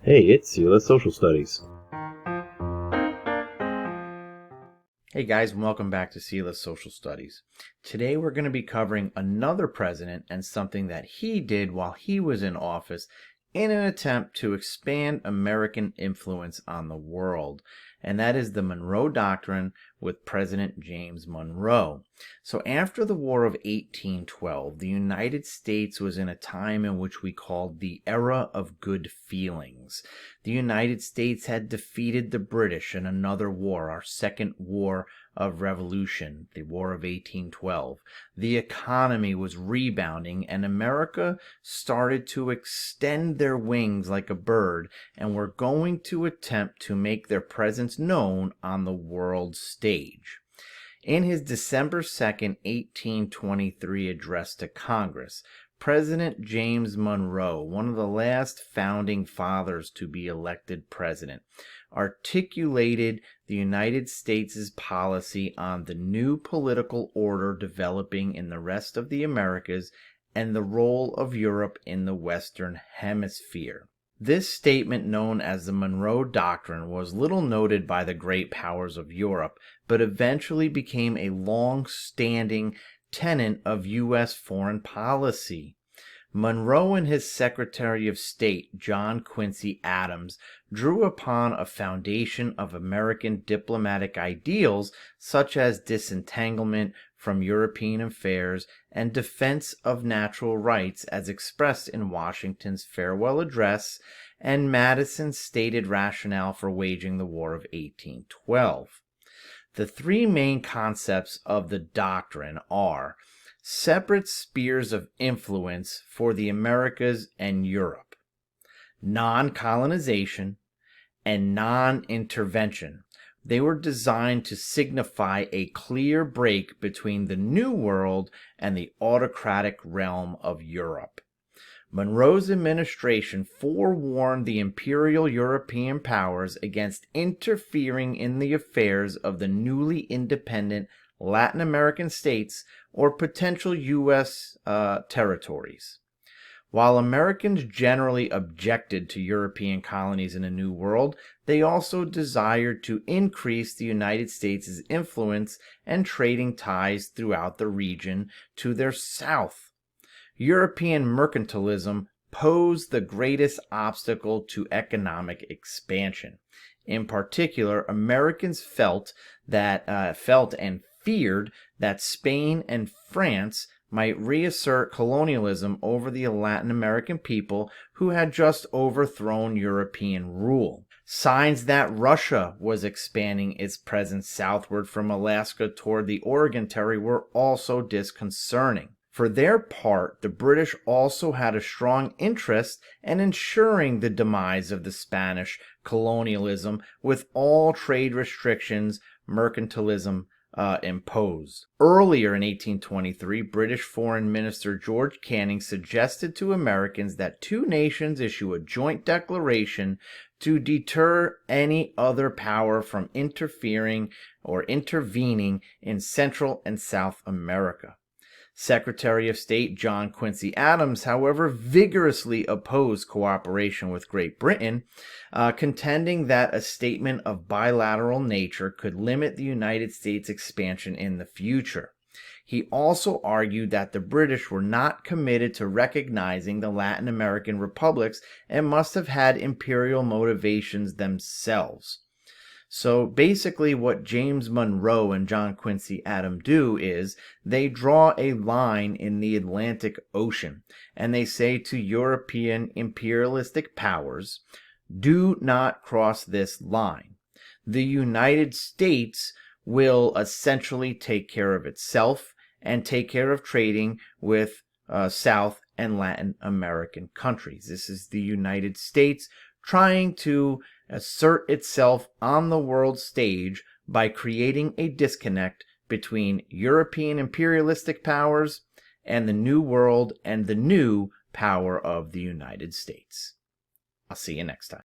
Hey, it's Sela Social Studies. Hey guys, and welcome back to Sila's Social Studies. Today we're going to be covering another president and something that he did while he was in office in an attempt to expand American influence on the world. And that is the Monroe Doctrine with President James Monroe. So after the War of 1812, the United States was in a time in which we called the Era of Good Feelings. The United States had defeated the British in another war, our Second War of Revolution, the War of 1812. The economy was rebounding, and America started to extend their wings like a bird and were going to attempt to make their presence known on the world stage. In his December 2nd, 1823 address to Congress, President James Monroe, one of the last founding fathers to be elected president, articulated the United States' policy on the new political order developing in the rest of the Americas and the role of Europe in the Western Hemisphere. This statement, known as the Monroe Doctrine, was little noted by the great powers of Europe, but eventually became a long-standing tenet of U.S. foreign policy. Monroe and his Secretary of State, John Quincy Adams, drew upon a foundation of American diplomatic ideals such as disentanglement from European affairs and defense of natural rights as expressed in Washington's farewell address and Madison's stated rationale for waging the War of 1812. The three main concepts of the doctrine are separate spheres of influence for the Americas and Europe, non-colonization, and non-intervention. They were designed to signify a clear break between the New World and the autocratic realm of Europe. Monroe's administration forewarned the imperial European powers against interfering in the affairs of the newly independent Latin American states or potential U.S. territories. While Americans generally objected to European colonies in the New World, they also desired to increase the United States' influence and trading ties throughout the region to their south. European mercantilism posed the greatest obstacle to economic expansion. In particular, Americans felt and feared that Spain and France might reassert colonialism over the Latin American people who had just overthrown European rule. Signs that Russia was expanding its presence southward from Alaska toward the Oregon Territory were also disconcerting. For their part, the British also had a strong interest in ensuring the demise of the Spanish colonialism with all trade restrictions mercantilism imposed. Earlier in 1823, British Foreign Minister George Canning suggested to Americans that two nations issue a joint declaration to deter any other power from interfering or intervening in Central and South America. Secretary of State John Quincy Adams, however, vigorously opposed cooperation with Great Britain, contending that a statement of bilateral nature could limit the United States' expansion in the future. He also argued that the British were not committed to recognizing the Latin American republics and must have had imperial motivations themselves. So basically what James Monroe and John Quincy Adams do is they draw a line in the Atlantic Ocean and they say to European imperialistic powers, do not cross this line. The United States will essentially take care of itself and take care of trading with South and Latin American countries. This is the United States trying to assert itself on the world stage by creating a disconnect between European imperialistic powers and the New World and the new power of the United States. I'll see you next time.